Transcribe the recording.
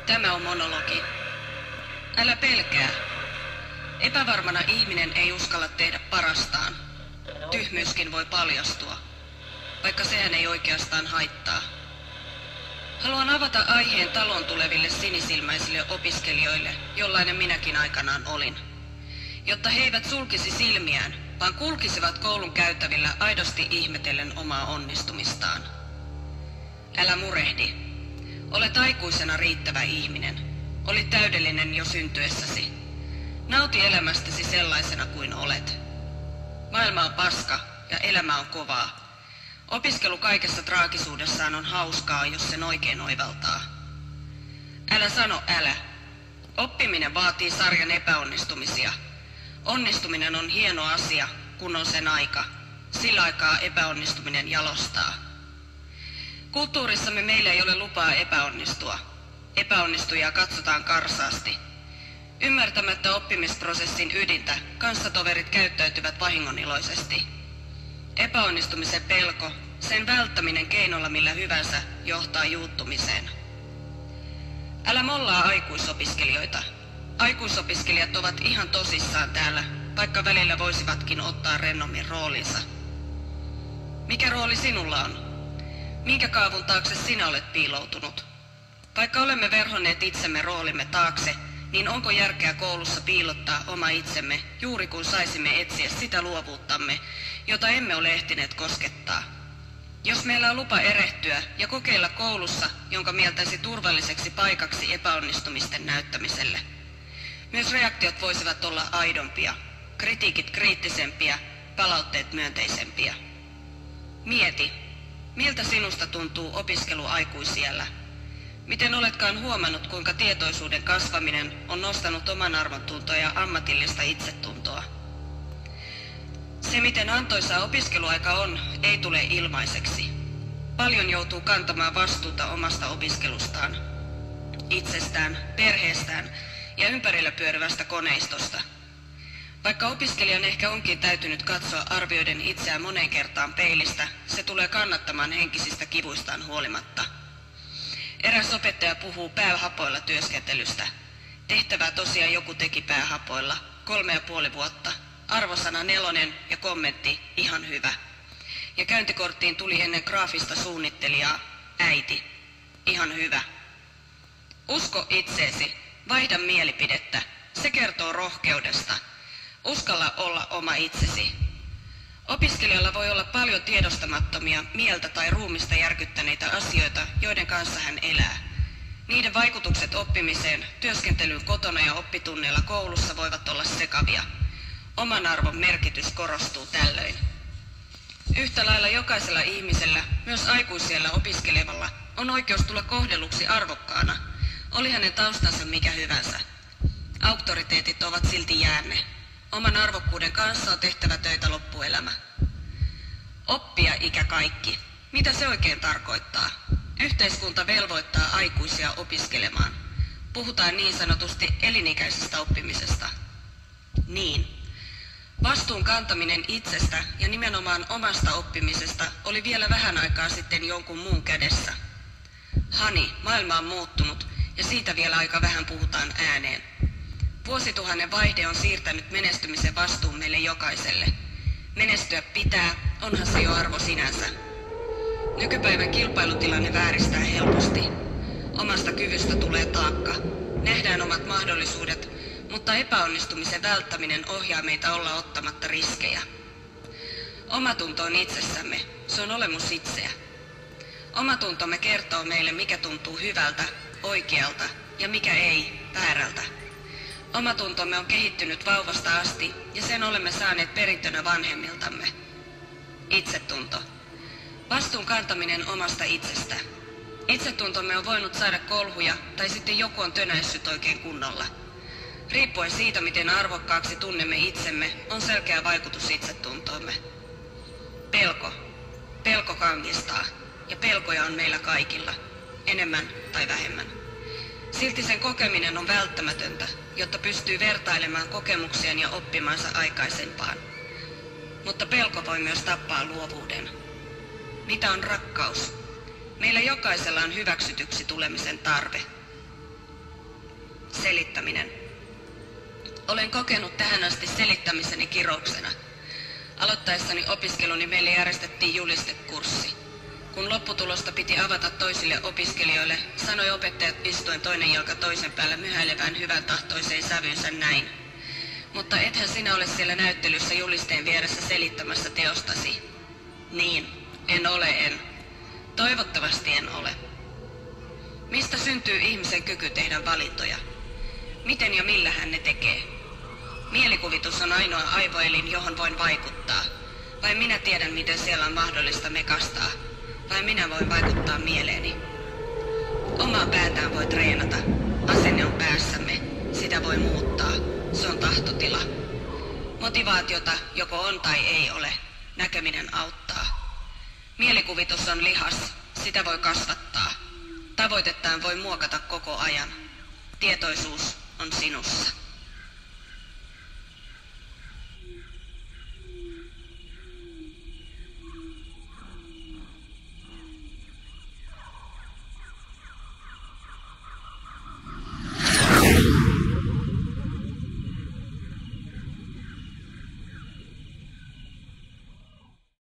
Tämä on monologi. Älä pelkää. Epävarmana ihminen ei uskalla tehdä parastaan. Tyhmyyskin voi paljastua, vaikka sehän ei oikeastaan haittaa. Haluan avata aiheen talon tuleville sinisilmäisille opiskelijoille, jollainen minäkin aikanaan olin. Jotta he eivät sulkisi silmiään, vaan kulkisivat koulun käytävillä aidosti ihmetellen omaa onnistumistaan. Älä murehdi. Olet aikuisena riittävä ihminen. Olit täydellinen jo syntyessäsi. Nauti elämästäsi sellaisena kuin olet. Maailma on paska ja elämä on kovaa. Opiskelu kaikessa traagisuudessaan on hauskaa, jos sen oikein oivaltaa. Älä sano älä. Oppiminen vaatii sarjan epäonnistumisia. Onnistuminen on hieno asia, kun on sen aika. Sillä aikaa epäonnistuminen jalostaa. Kulttuurissamme meillä ei ole lupaa epäonnistua. Epäonnistujia katsotaan karsaasti. Ymmärtämättä oppimisprosessin ydintä, kanssatoverit käyttäytyvät vahingoniloisesti. Epäonnistumisen pelko, sen välttäminen keinolla millä hyvänsä, johtaa juuttumiseen. Älä mollaa aikuisopiskelijoita. Aikuisopiskelijat ovat ihan tosissaan täällä, vaikka välillä voisivatkin ottaa rennommin roolinsa. Mikä rooli sinulla on? Minkä kaavun taakse sinä olet piiloutunut? Vaikka olemme verhonneet itsemme roolimme taakse, niin onko järkeä koulussa piilottaa oma itsemme juuri kun saisimme etsiä sitä luovuuttamme, jota emme ole ehtineet koskettaa? Jos meillä on lupa erehtyä ja kokeilla koulussa, jonka mieltäisi turvalliseksi paikaksi epäonnistumisten näyttämiselle. Myös reaktiot voisivat olla aidompia, kritiikit kriittisempiä, palautteet myönteisempiä. Mieti, miltä sinusta tuntuu opiskelu aikuisiällä? Miten oletkaan huomannut, kuinka tietoisuuden kasvaminen on nostanut oman arvontuntoa ja ammatillista itsetuntoa? Se, miten antoisaa opiskeluaika on, ei tule ilmaiseksi. Paljon joutuu kantamaan vastuuta omasta opiskelustaan, itsestään, perheestään ja ympärillä pyörivästä koneistosta. Vaikka opiskelijan ehkä onkin täytynyt katsoa arvioiden itseään moneen kertaan peilistä, se tulee kannattamaan henkisistä kivuistaan huolimatta. Eräs opettaja puhuu päähapoilla työskentelystä. Tehtävää tosiaan joku teki päähapoilla. 3,5 vuotta. Arvosana 4 ja kommentti ihan hyvä. Ja käyntikorttiin tuli ennen graafista suunnittelijaa äiti. Ihan hyvä. Usko itseesi. Vaihda mielipidettä. Se kertoo rohkeudesta. Uskalla olla oma itsesi. Opiskelijalla voi olla paljon tiedostamattomia, mieltä tai ruumista järkyttäneitä asioita, joiden kanssa hän elää. Niiden vaikutukset oppimiseen, työskentelyyn kotona ja oppitunneilla koulussa voivat olla sekavia. Oman arvon merkitys korostuu tällöin. Yhtä lailla jokaisella ihmisellä, myös aikuisiellä opiskelevalla, on oikeus tulla kohdelluksi arvokkaana, oli hänen taustansa mikä hyvänsä. Auktoriteetit ovat silti jäänne. Oman arvokkuuden kanssa on tehtävä töitä loppuelämä. Oppia ikä kaikki. Mitä se oikein tarkoittaa? Yhteiskunta velvoittaa aikuisia opiskelemaan. Puhutaan niin sanotusti elinikäisestä oppimisesta. Niin. Vastuun kantaminen itsestä ja nimenomaan omasta oppimisesta oli vielä vähän aikaa sitten jonkun muun kädessä. Hani, maailma on muuttunut ja siitä vielä aika vähän puhutaan ääneen. Vuosituhannen vaihde on siirtänyt menestymisen vastuun meille jokaiselle. Menestyä pitää, onhan se jo arvo sinänsä. Nykypäivän kilpailutilanne vääristää helposti. Omasta kyvystä tulee taakka. Nähdään omat mahdollisuudet, mutta epäonnistumisen välttäminen ohjaa meitä olla ottamatta riskejä. Omatunto on itsessämme, se on olemus itseä. Omatuntomme kertoo meille, mikä tuntuu hyvältä, oikealta ja mikä ei, väärältä. Omatuntomme on kehittynyt vauvasta asti ja sen olemme saaneet perintönä vanhemmiltamme. Itsetunto. Vastuun kantaminen omasta itsestä. Itsetuntomme on voinut saada kolhuja tai sitten joku on tönäissyt oikein kunnolla. Riippuen siitä, miten arvokkaaksi tunnemme itsemme, on selkeä vaikutus itsetuntoomme. Pelko. Pelko kangistaa. Ja pelkoja on meillä kaikilla. Enemmän tai vähemmän. Silti sen kokeminen on välttämätöntä, jotta pystyy vertailemaan kokemuksiaan ja oppimansa aikaisempaan. Mutta pelko voi myös tappaa luovuuden. Mitä on rakkaus? Meillä jokaisella on hyväksytyksi tulemisen tarve. Selittäminen. Olen kokenut tähän asti selittämiseni kirouksena. Aloittaessani opiskeluni meille järjestettiin julistekurssi. Kun lopputulosta piti avata toisille opiskelijoille, sanoi opettajat istuen toinen jalka toisen päällä myhäilevään hyvän tahtoiseen sävyynsä näin. Mutta ethän sinä ole siellä näyttelyssä julisteen vieressä selittämässä teostasi. Niin, en. Toivottavasti en ole. Mistä syntyy ihmisen kyky tehdä valintoja? Miten ja millä hän ne tekee? Mielikuvitus on ainoa aivoelin, johon voin vaikuttaa. Vai minä tiedän, miten siellä on mahdollista mekastaa? Vai minä voin vaikuttaa mieleeni? Omaa päätään voi treenata. Asenne on päässämme. Sitä voi muuttaa. Se on tahtotila. Motivaatiota joko on tai ei ole. Näkeminen auttaa. Mielikuvitus on lihas. Sitä voi kasvattaa. Tavoitettaan voi muokata koko ajan. Tietoisuus on sinussa.